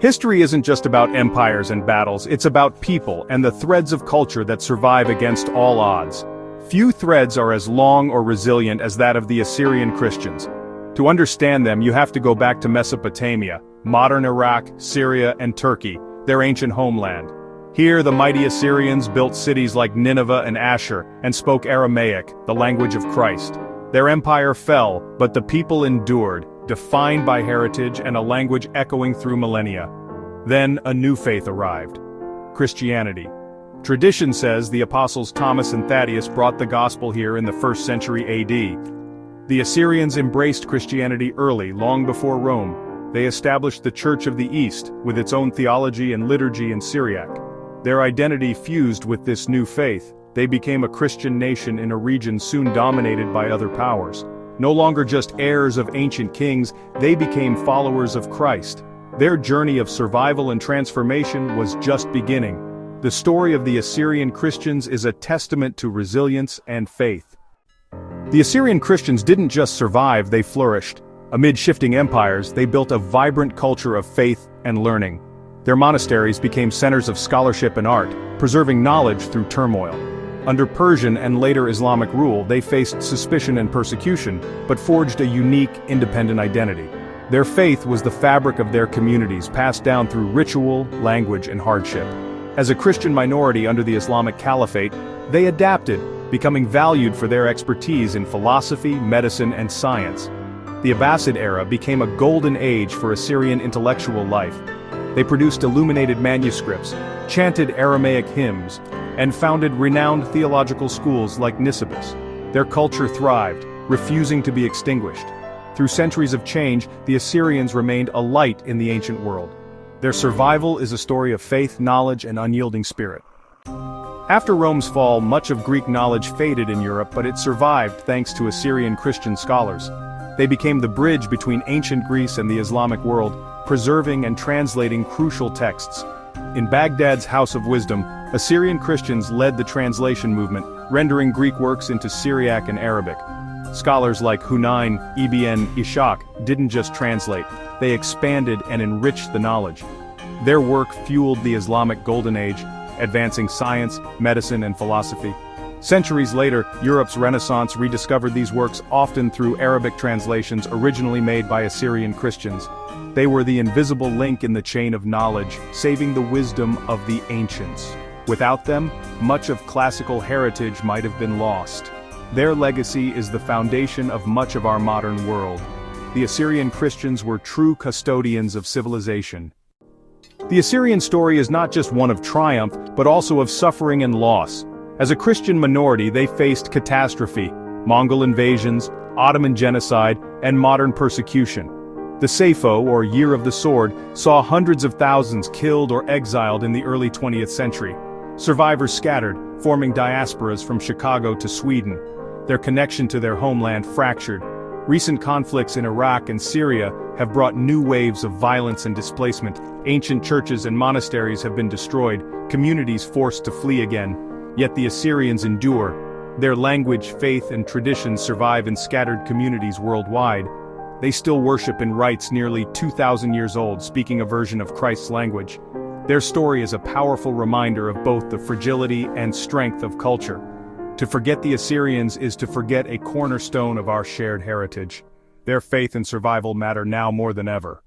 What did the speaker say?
History isn't just about empires and battles, it's about people and the threads of culture that survive against all odds. Few threads are as long or resilient as that of the Assyrian Christians. To understand them, you have to go back to Mesopotamia, modern Iraq, Syria, and Turkey, their ancient homeland. Here, the mighty Assyrians built cities like Nineveh and Ashur, and spoke Aramaic, the language of Christ. Their empire fell, but the people endured, defined by heritage and a language echoing through millennia. Then, a new faith arrived: Christianity. Tradition says the apostles Thomas and Thaddeus brought the gospel here in the 1st century AD. The Assyrians embraced Christianity early, long before Rome. They established the Church of the East, with its own theology and liturgy in Syriac. Their identity fused with this new faith. They became a Christian nation in a region soon dominated by other powers. No longer just heirs of ancient kings, they became followers of Christ. Their journey of survival and transformation was just beginning. The story of the Assyrian Christians is a testament to resilience and faith. The Assyrian Christians didn't just survive, they flourished. Amid shifting empires, they built a vibrant culture of faith and learning. Their monasteries became centers of scholarship and art, preserving knowledge through turmoil. Under Persian and later Islamic rule, they faced suspicion and persecution, but forged a unique, independent identity. Their faith was the fabric of their communities, passed down through ritual, language, and hardship. As a Christian minority under the Islamic Caliphate, they adapted, becoming valued for their expertise in philosophy, medicine, and science. The Abbasid era became a golden age for Assyrian intellectual life. They produced illuminated manuscripts, chanted Aramaic hymns, and founded renowned theological schools like Nisibis. Their culture thrived, refusing to be extinguished. Through centuries of change, the Assyrians remained a light in the ancient world. Their survival is a story of faith, knowledge, and unyielding spirit. After Rome's fall, much of Greek knowledge faded in Europe, but it survived thanks to Assyrian Christian scholars. They became the bridge between ancient Greece and the Islamic world, preserving and translating crucial texts. In Baghdad's House of Wisdom, Assyrian Christians led the translation movement, rendering Greek works into Syriac and Arabic. Scholars like Hunayn ibn Ishaq didn't just translate, they expanded and enriched the knowledge. Their work fueled the Islamic Golden Age, advancing science, medicine, and philosophy. Centuries later, Europe's Renaissance rediscovered these works, often through Arabic translations originally made by Assyrian Christians. They were the invisible link in the chain of knowledge, saving the wisdom of the ancients. Without them, much of classical heritage might have been lost. Their legacy is the foundation of much of our modern world. The Assyrian Christians were true custodians of civilization. The Assyrian story is not just one of triumph, but also of suffering and loss. As a Christian minority, they faced catastrophe, Mongol invasions, Ottoman genocide, and modern persecution. The Saipho, or Year of the Sword, saw hundreds of thousands killed or exiled in the early 20th century. Survivors scattered, forming diasporas from Chicago to Sweden. Their connection to their homeland fractured. Recent conflicts in Iraq and Syria have brought new waves of violence and displacement. Ancient churches and monasteries have been destroyed, communities forced to flee again. Yet the Assyrians endure. Their language, faith, and traditions survive in scattered communities worldwide. They still worship in rites nearly 2,000 years old, speaking a version of Christ's language. Their story is a powerful reminder of both the fragility and strength of culture. To forget the Assyrians is to forget a cornerstone of our shared heritage. Their faith and survival matter now more than ever.